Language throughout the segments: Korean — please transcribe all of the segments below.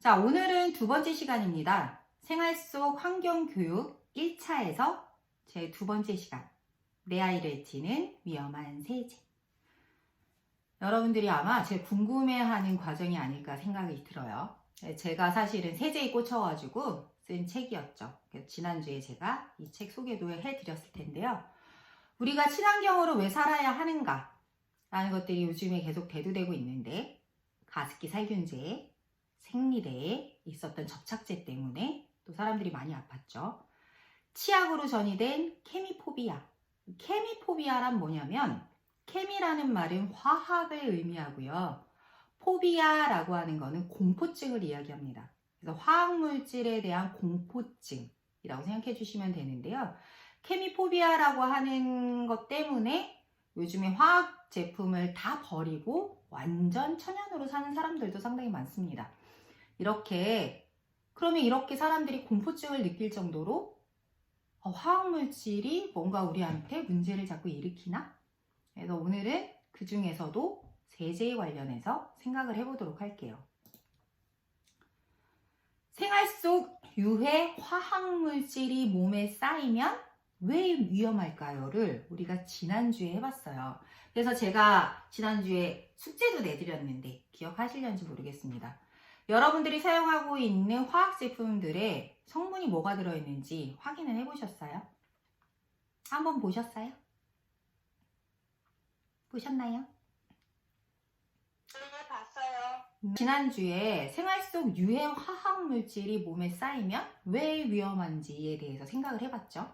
자, 오늘은 두 번째 시간입니다. 생활 속 환경교육 1차에서 제 두 번째 시간. 내 아이를 해치는 위험한 세제. 여러분들이 아마 제일 궁금해하는 과정이 아닐까 생각이 들어요. 제가 사실은 세제에 꽂혀가지고 쓴 책이었죠. 지난주에 제가 이 책 소개도 해드렸을 텐데요. 우리가 친환경으로 왜 살아야 하는가? 라는 것들이 요즘에 계속 대두되고 있는데, 가습기 살균제, 생리대에 있었던 접착제 때문에 또 사람들이 많이 아팠죠. 치약으로 전이된 케미포비아. 케미포비아란 뭐냐면, 케미라는 말은 화학을 의미하고요. 포비아라고 하는 거는 공포증을 이야기합니다. 그래서 화학물질에 대한 공포증이라고 생각해 주시면 되는데요. 케미포비아라고 하는 것 때문에 요즘에 화학 제품을 다 버리고 완전 천연으로 사는 사람들도 상당히 많습니다. 그러면 이렇게 사람들이 공포증을 느낄 정도로 화학물질이 뭔가 우리한테 문제를 자꾸 일으키나? 그래서 오늘은 그 중에서도 세제에 관련해서 생각을 해보도록 할게요. 생활 속 유해 화학물질이 몸에 쌓이면 왜 위험할까요?를 우리가 지난주에 해봤어요. 그래서 제가 지난주에 숙제도 내드렸는데 기억하시려는지 모르겠습니다. 여러분들이 사용하고 있는 화학 제품들의 성분이 뭐가 들어있는지 확인을 해보셨어요? 한번 보셨어요? 보셨나요? 네, 봤어요. 지난주에 생활 속 유해 화학물질이 몸에 쌓이면 왜 위험한지에 대해서 생각을 해봤죠.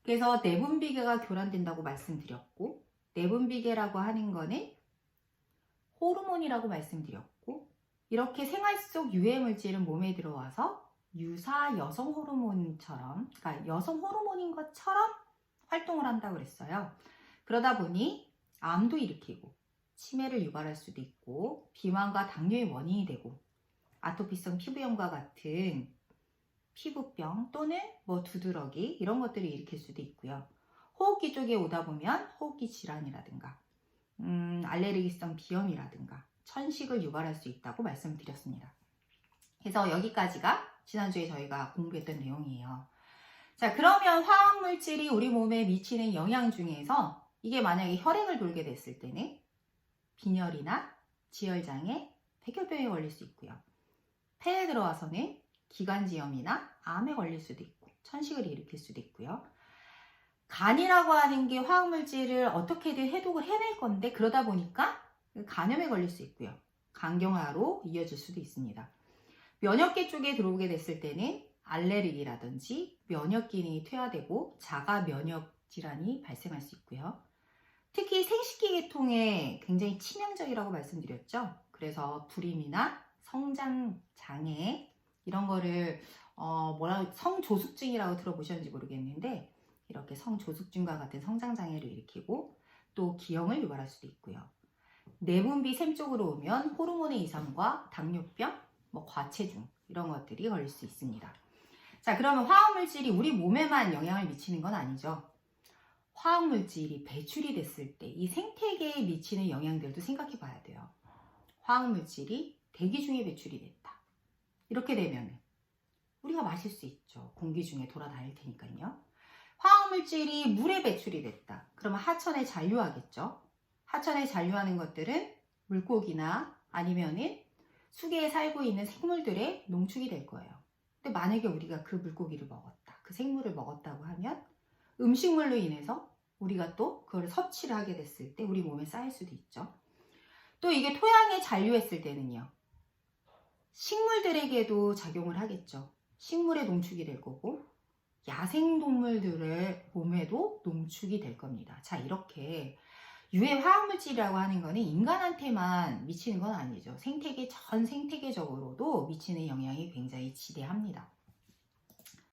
그래서 내분비계가 교란된다고 말씀드렸고, 내분비계라고 하는 거는 호르몬이라고 말씀드렸고, 이렇게 생활 속 유해 물질은 몸에 들어와서 유사 여성 호르몬처럼, 그러니까 여성 호르몬인 것처럼 활동을 한다고 그랬어요. 그러다 보니 암도 일으키고 치매를 유발할 수도 있고 비만과 당뇨의 원인이 되고 아토피성 피부염과 같은 피부병 또는 두드러기 이런 것들을 일으킬 수도 있고요. 호흡기 쪽에 오다 보면 호흡기 질환이라든가 알레르기성 비염이라든가 천식을 유발할 수 있다고 말씀드렸습니다. 그래서 여기까지가 지난주에 저희가 공부했던 내용이에요. 자, 그러면 화학물질이 우리 몸에 미치는 영향 중에서 이게 만약에 혈행을 돌게 됐을 때는 빈혈이나 지혈장애, 백혈병에 걸릴 수 있고요. 폐에 들어와서는 기관지염이나 암에 걸릴 수도 있고 천식을 일으킬 수도 있고요. 간이라고 하는 게 화학물질을 어떻게든 해독을 해낼 건데 그러다 보니까 간염에 걸릴 수 있고요. 간경화로 이어질 수도 있습니다. 면역계 쪽에 들어오게 됐을 때는 알레르기라든지 면역 기능이 퇴화되고 자가 면역 질환이 발생할 수 있고요. 특히 생식기 계통에 굉장히 치명적이라고 말씀드렸죠. 그래서 불임이나 성장 장애 이런 거를 성조숙증이라고 들어보셨는지 모르겠는데 이렇게 성조숙증과 같은 성장 장애를 일으키고 또 기형을 유발할 수도 있고요. 내분비 샘 쪽으로 오면 호르몬의 이상과 당뇨병, 과체중 이런 것들이 걸릴 수 있습니다. 자, 그러면 화학물질이 우리 몸에만 영향을 미치는 건 아니죠. 화학물질이 배출이 됐을 때 이 생태계에 미치는 영향들도 생각해 봐야 돼요. 화학물질이 대기 중에 배출이 됐다. 이렇게 되면 우리가 마실 수 있죠. 공기 중에 돌아다닐 테니까요. 화학물질이 물에 배출이 됐다. 그러면 하천에 잔류하겠죠. 하천에 잔류하는 것들은 물고기나 아니면은 수계에 살고 있는 생물들의 농축이 될 거예요. 근데 만약에 우리가 그 물고기를 먹었다. 그 생물을 먹었다고 하면 음식물로 인해서 우리가 또 그걸 섭취를 하게 됐을 때 우리 몸에 쌓일 수도 있죠. 또 이게 토양에 잔류했을 때는요. 식물들에게도 작용을 하겠죠. 식물에 농축이 될 거고 야생동물들의 몸에도 농축이 될 겁니다. 자, 이렇게 유해 화학물질이라고 하는 거는 인간한테만 미치는 건 아니죠. 전 생태계적으로도 미치는 영향이 굉장히 지대합니다.